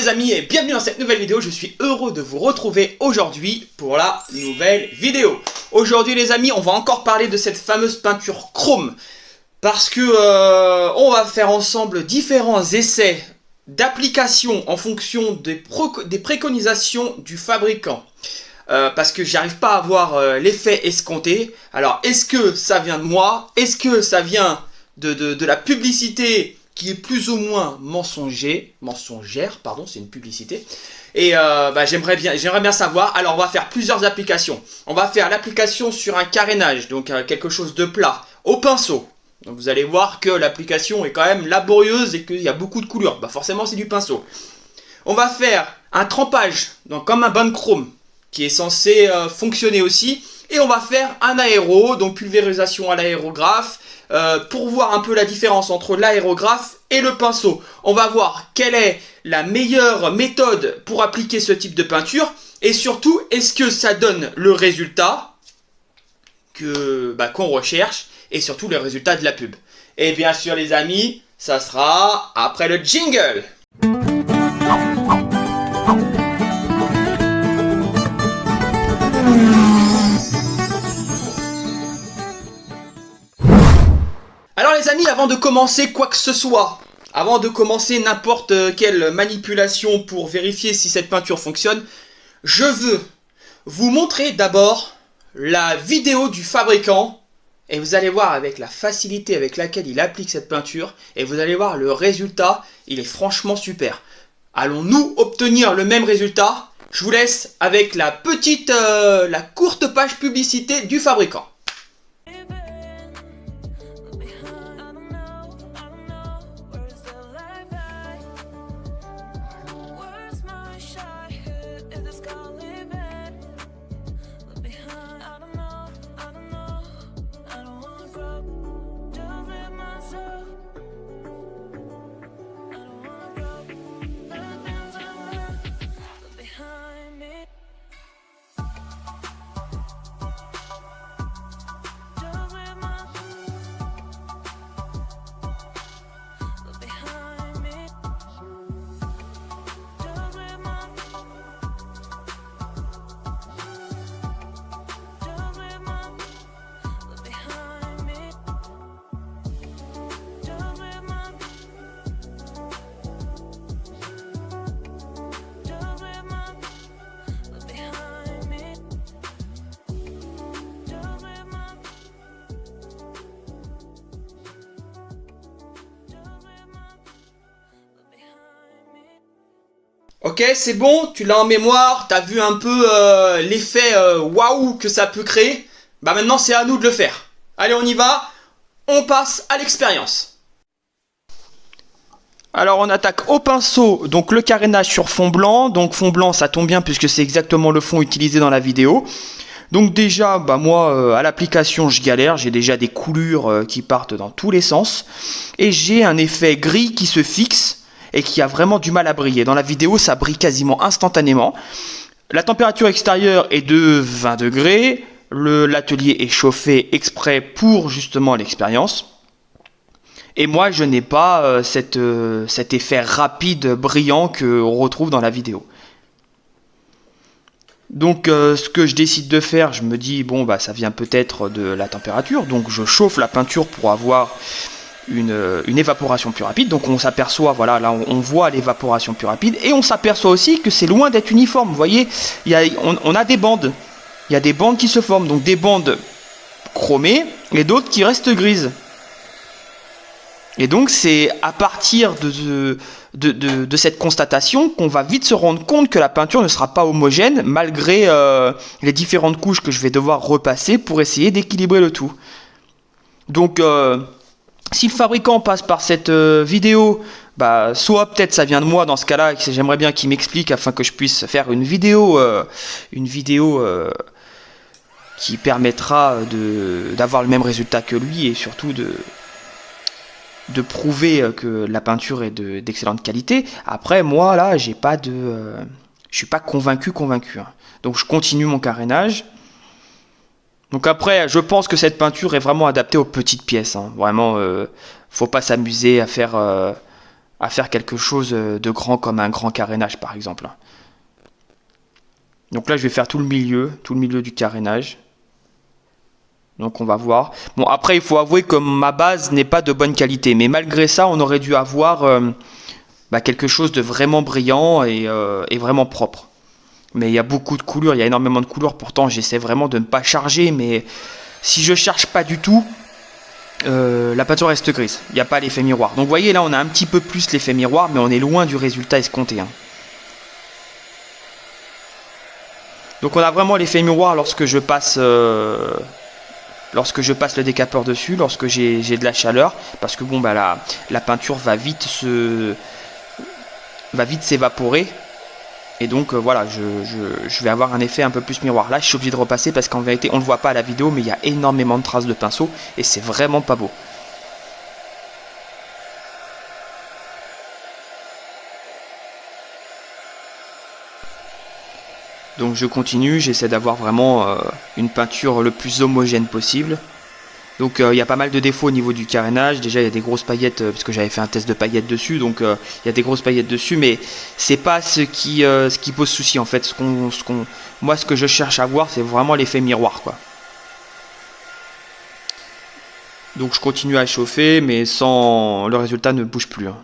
les amis et bienvenue dans cette nouvelle vidéo. Je suis heureux de vous retrouver aujourd'hui pour la nouvelle vidéo. Aujourd'hui les amis, on va encore parler de cette fameuse peinture chrome. Parce que on va faire ensemble différents essais d'application en fonction des préconisations du fabricant. Parce que j'arrive pas à avoir l'effet escompté. Alors est-ce que ça vient de moi? Est-ce que ça vient de la publicité qui est plus ou moins mensongère, pardon, c'est une publicité. Et j'aimerais bien savoir. Alors on va faire plusieurs applications. On va faire l'application sur un carénage, donc quelque chose de plat, au pinceau. Donc vous allez voir que l'application est quand même laborieuse et qu'il y a beaucoup de couleurs. Bah forcément c'est du pinceau. On va faire un trempage, donc comme un bain de chrome, qui est censé fonctionner aussi. Et on va faire un aéro, donc pulvérisation à l'aérographe, pour voir un peu la différence entre l'aérographe et le pinceau. On va voir quelle est la meilleure méthode pour appliquer ce type de peinture. Et surtout, est-ce que ça donne le résultat qu'on recherche et surtout le résultat de la pub. Et bien sûr les amis, ça sera après le jingle. Alors les amis, avant de commencer quoi que ce soit, avant de commencer n'importe quelle manipulation pour vérifier si cette peinture fonctionne, je veux vous montrer d'abord la vidéo du fabricant et vous allez voir avec la facilité avec laquelle il applique cette peinture et vous allez voir le résultat, il est franchement super. Allons-nous obtenir le même résultat? Je vous laisse avec la courte page publicité du fabricant. Ok, c'est bon, tu l'as en mémoire, t'as vu un peu l'effet waouh que ça peut créer. Bah maintenant c'est à nous de le faire. Allez, on y va, on passe à l'expérience. Alors on attaque au pinceau, donc le carénage sur fond blanc. Donc fond blanc ça tombe bien puisque c'est exactement le fond utilisé dans la vidéo. Donc déjà, moi à l'application je galère, j'ai déjà des coulures qui partent dans tous les sens. Et j'ai un effet gris qui se fixe et qui a vraiment du mal à briller. Dans la vidéo, ça brille quasiment instantanément. La température extérieure est de 20 degrés. L'atelier est chauffé exprès pour justement l'expérience. Et moi, je n'ai pas cet effet rapide, brillant qu'on retrouve dans la vidéo. Donc, ce que je décide de faire, je me dis, ça vient peut-être de la température. Donc, je chauffe la peinture pour avoir une évaporation plus rapide. Donc on s'aperçoit, voilà, là on voit l'évaporation plus rapide et on s'aperçoit aussi que c'est loin d'être uniforme. Vous voyez, on a des bandes, il y a des bandes qui se forment, donc des bandes chromées et d'autres qui restent grises. Et donc c'est à partir de cette constatation qu'on va vite se rendre compte que la peinture ne sera pas homogène malgré les différentes couches que je vais devoir repasser pour essayer d'équilibrer le tout. Donc si le fabricant passe par cette vidéo, soit peut-être ça vient de moi dans ce cas-là, j'aimerais bien qu'il m'explique afin que je puisse faire une vidéo qui permettra d'avoir le même résultat que lui et surtout de prouver que la peinture est d'excellente qualité. Après, moi là, je suis pas convaincu. Donc je continue mon carénage. Donc après, je pense que cette peinture est vraiment adaptée aux petites pièces. Vraiment, faut pas s'amuser à faire à faire quelque chose de grand comme un grand carénage par exemple. Donc là je vais faire tout le milieu du carénage. Donc on va voir. Bon après il faut avouer que ma base n'est pas de bonne qualité, mais malgré ça on aurait dû avoir quelque chose de vraiment brillant et vraiment propre. Mais il y a beaucoup de coulures, il y a énormément de couleurs, pourtant j'essaie vraiment de ne pas charger, mais si je charge pas du tout, la peinture reste grise, il n'y a pas l'effet miroir. Donc vous voyez là on a un petit peu plus l'effet miroir, mais on est loin du résultat escompté. Hein. Donc on a vraiment l'effet miroir lorsque je passe le décapeur dessus, lorsque j'ai de la chaleur, parce que bon bah la peinture va vite s'évaporer. Et donc voilà, je vais avoir un effet un peu plus miroir. Là je suis obligé de repasser parce qu'en vérité on ne le voit pas à la vidéo, mais il y a énormément de traces de pinceau et c'est vraiment pas beau. Donc je continue, j'essaie d'avoir vraiment une peinture le plus homogène possible. Donc il y a pas mal de défauts au niveau du carénage. Déjà il y a des grosses paillettes parce que j'avais fait un test de paillettes dessus, donc il y a des grosses paillettes dessus, mais c'est pas ce qui pose souci en fait. Moi ce que je cherche à voir c'est vraiment l'effet miroir quoi. Donc je continue à chauffer, mais sans le résultat ne bouge plus. Hein.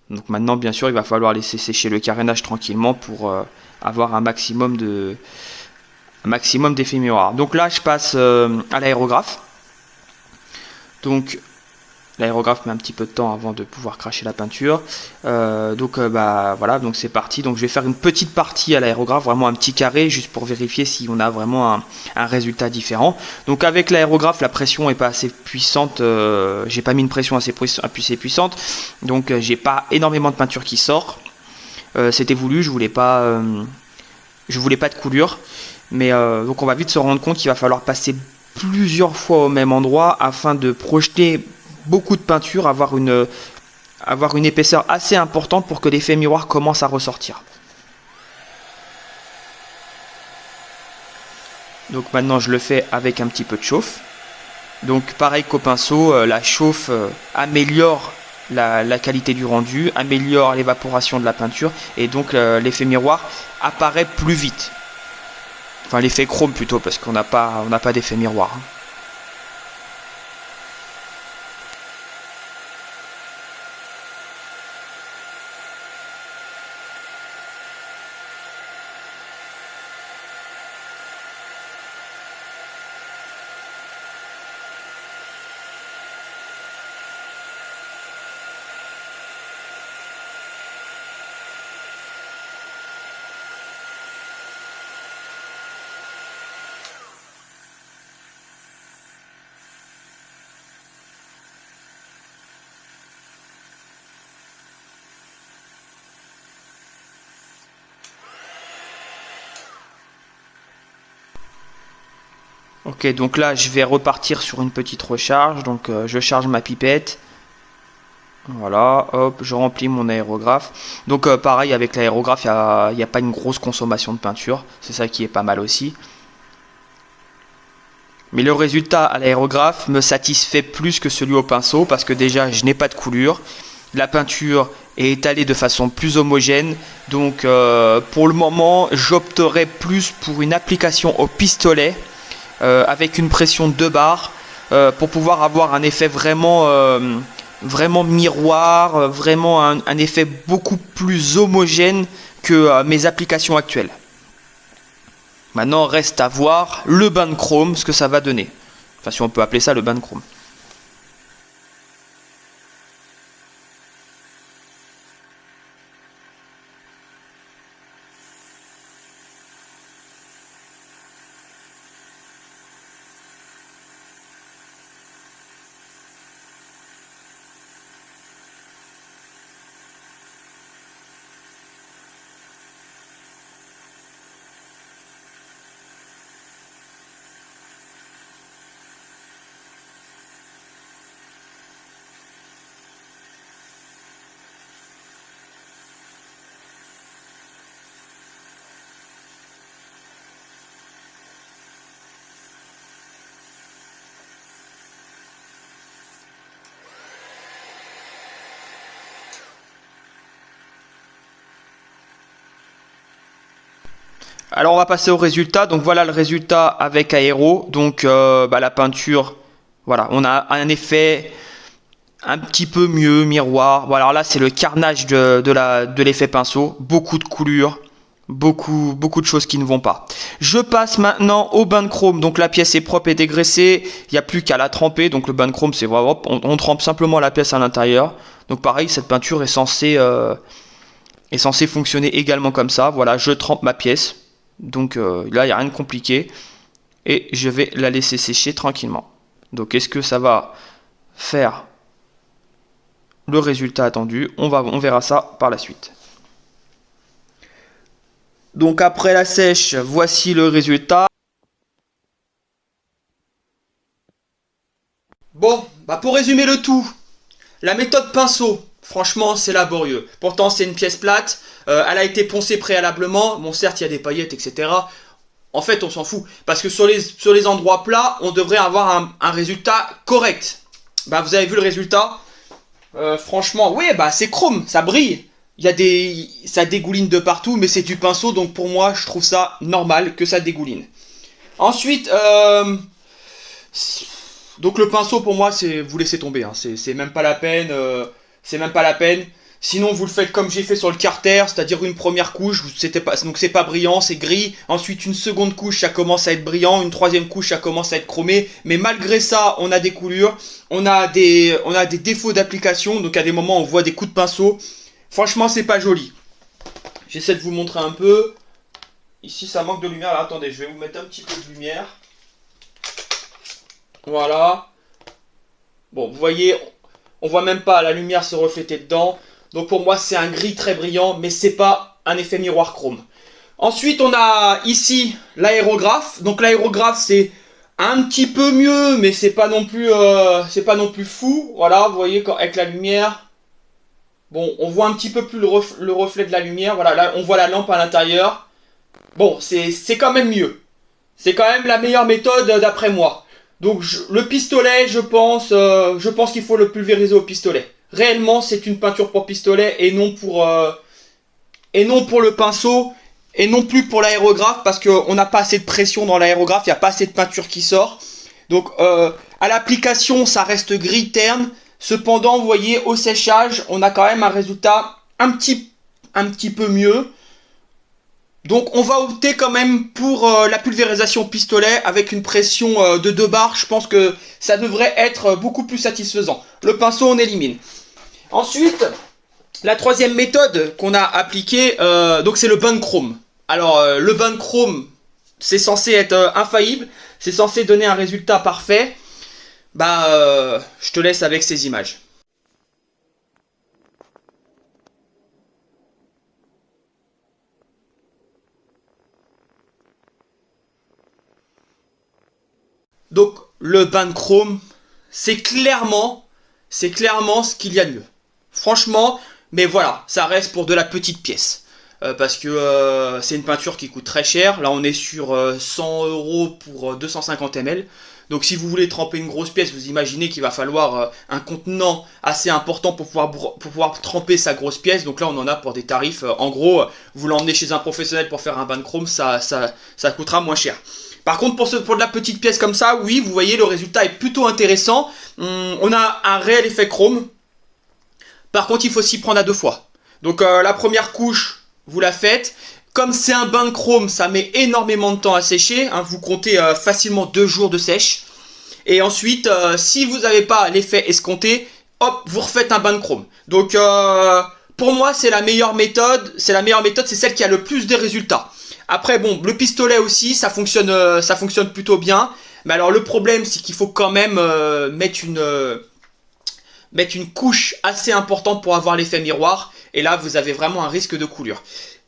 Donc maintenant bien sûr il va falloir laisser sécher le carénage tranquillement pour avoir un maximum d'effet miroir. Donc là je passe à l'aérographe. Donc l'aérographe met un petit peu de temps avant de pouvoir cracher la peinture. Voilà, donc c'est parti. Donc je vais faire une petite partie à l'aérographe, vraiment un petit carré, juste pour vérifier si on a vraiment un résultat différent. Donc avec l'aérographe, la pression n'est pas assez puissante. J'ai pas mis une pression assez puissante, donc j'ai pas énormément de peinture qui sort. C'était voulu, je voulais pas de coulure, mais donc on va vite se rendre compte qu'il va falloir passer plusieurs fois au même endroit afin de projeter beaucoup de peinture, avoir une épaisseur assez importante pour que l'effet miroir commence à ressortir. Donc maintenant je le fais avec un petit peu de chauffe. Donc pareil qu'au pinceau, la chauffe améliore la qualité du rendu, améliore l'évaporation de la peinture et donc l'effet miroir apparaît plus vite. Enfin l'effet chrome plutôt parce qu'on n'a pas d'effet miroir. Ok, donc là je vais repartir sur une petite recharge, donc je charge ma pipette, voilà, hop, je remplis mon aérographe. Donc pareil avec l'aérographe, il n'y a pas une grosse consommation de peinture, c'est ça qui est pas mal aussi. Mais le résultat à l'aérographe me satisfait plus que celui au pinceau parce que déjà je n'ai pas de coulure, la peinture est étalée de façon plus homogène, donc pour le moment j'opterai plus pour une application au pistolet. Avec une pression de 2 bars pour pouvoir avoir un effet vraiment miroir, vraiment un effet beaucoup plus homogène que mes applications actuelles. Maintenant reste à voir le bain de chrome, ce que ça va donner. Enfin si on peut appeler ça le bain de chrome. alors on va passer au résultat. Donc voilà le résultat avec aéro. Donc la peinture, voilà, on a un effet un petit peu mieux, miroir. Bon, alors là c'est le carnage de l'effet pinceau. Beaucoup de coulures, beaucoup de choses qui ne vont pas. Je passe maintenant au bain de chrome. Donc la pièce est propre et dégraissée. Il n'y a plus qu'à la tremper. Donc le bain de chrome, c'est vraiment, on trempe simplement la pièce à l'intérieur. Donc pareil, cette peinture est censée fonctionner également comme ça. Voilà, je trempe ma pièce. Donc là, il n'y a rien de compliqué. Et je vais la laisser sécher tranquillement. Donc est-ce que ça va faire le résultat attendu? On verra ça par la suite. Donc après la sèche, voici le résultat. Bon, pour résumer le tout, la méthode pinceau, franchement c'est laborieux. Pourtant c'est une pièce plate, elle a été poncée préalablement. Bon certes il y a des paillettes etc. En fait on s'en fout, parce que sur les endroits plats, on devrait avoir un résultat correct. Vous avez vu le résultat. Franchement, oui, c'est chrome, ça brille. Ça dégouline de partout, mais c'est du pinceau, donc pour moi, je trouve ça normal que ça dégouline. Ensuite, donc le pinceau pour moi, vous laissez tomber, hein, c'est même pas la peine, Sinon, vous le faites comme j'ai fait sur le Carter, c'est-à-dire une première couche, donc c'est pas brillant, c'est gris. Ensuite, une seconde couche, ça commence à être brillant. Une troisième couche, ça commence à être chromé. Mais malgré ça, on a des coulures, on a des défauts d'application. Donc à des moments, on voit des coups de pinceau. Franchement, c'est pas joli. J'essaie de vous montrer un peu. Ici, ça manque de lumière. Alors, attendez, je vais vous mettre un petit peu de lumière. Voilà. Bon, vous voyez, on voit même pas la lumière se refléter dedans. Donc pour moi, c'est un gris très brillant, mais c'est pas un effet miroir chrome. Ensuite, on a ici l'aérographe. Donc l'aérographe, c'est un petit peu mieux, mais c'est pas non plus fou. Voilà, vous voyez, avec la lumière, bon, on voit un petit peu plus le reflet de la lumière. Voilà, là, on voit la lampe à l'intérieur. Bon, c'est quand même mieux. C'est quand même la meilleure méthode d'après moi. Donc le pistolet, je pense qu'il faut le pulvériser au pistolet. Réellement, c'est une peinture pour pistolet et non pour le pinceau et non plus pour l'aérographe, parce qu'on n'a pas assez de pression dans l'aérographe, il n'y a pas assez de peinture qui sort. Donc à l'application, ça reste gris terne. Cependant, vous voyez, au séchage, on a quand même un résultat un petit peu mieux. Donc on va opter quand même pour la pulvérisation pistolet avec une pression de 2 bars. Je pense que ça devrait être beaucoup plus satisfaisant. Le pinceau, on élimine. Ensuite, la troisième méthode qu'on a appliquée, donc c'est le bain de chrome. Alors le bain de chrome, c'est censé être infaillible, c'est censé donner un résultat parfait. Je te laisse avec ces images. Donc le bain de chrome, c'est clairement ce qu'il y a de mieux. Franchement, mais voilà, ça reste pour de la petite pièce. Parce que c'est une peinture qui coûte très cher. Là on est sur 100 € pour 250 ml. Donc si vous voulez tremper une grosse pièce, vous imaginez qu'il va falloir un contenant assez important pour pouvoir tremper sa grosse pièce. Donc là on en a pour des tarifs, en gros, vous l'emmenez chez un professionnel pour faire un bain de chrome, ça coûtera moins cher. Par contre, pour de la petite pièce comme ça, oui, vous voyez, le résultat est plutôt intéressant. On a un réel effet chrome. Par contre, il faut s'y prendre à 2 fois. Donc la première couche, vous la faites. Comme c'est un bain de chrome, ça met énormément de temps à sécher. Hein, vous comptez facilement 2 jours de sèche. Et ensuite, si vous n'avez pas l'effet escompté, hop, vous refaites un bain de chrome. Donc pour moi, c'est la meilleure méthode. C'est celle qui a le plus de résultats. Après, bon, le pistolet aussi, ça fonctionne plutôt bien. Mais alors, le problème, c'est qu'il faut quand même mettre une couche assez importante pour avoir l'effet miroir. Et là, vous avez vraiment un risque de coulure.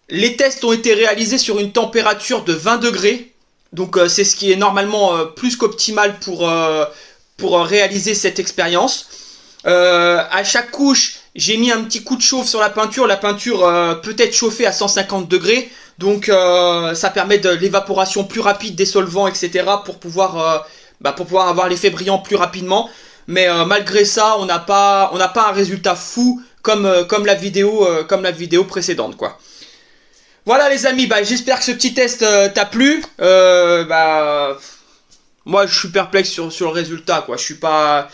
Les tests ont été réalisés sur une température de 20 degrés. Donc, c'est ce qui est normalement plus qu'optimal pour réaliser cette expérience. À chaque couche, j'ai mis un petit coup de chauffe sur la peinture. La peinture peut être chauffée à 150 degrés. Donc ça permet de l'évaporation plus rapide des solvants, etc. pour pouvoir avoir l'effet brillant plus rapidement. Mais malgré ça, on n'a pas un résultat fou comme la vidéo précédente, quoi. Voilà les amis, bah, j'espère que ce petit test t'a plu. Moi je suis perplexe sur le résultat, quoi. Je suis pas...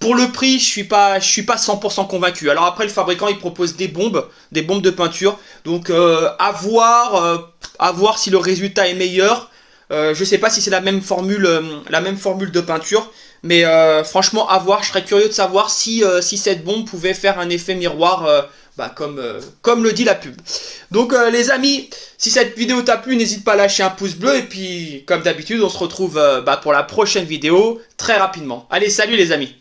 Pour le prix, je suis pas 100% convaincu. Alors après, le fabricant, il propose des bombes de peinture. Donc à voir si le résultat est meilleur. Je sais pas si c'est la même formule de peinture. Mais franchement, à voir. Je serais curieux de savoir si cette bombe pouvait faire un effet miroir, comme le dit la pub. Donc les amis, si cette vidéo t'a plu, n'hésite pas à lâcher un pouce bleu. Et puis, comme d'habitude, on se retrouve pour la prochaine vidéo très rapidement. Allez, salut les amis.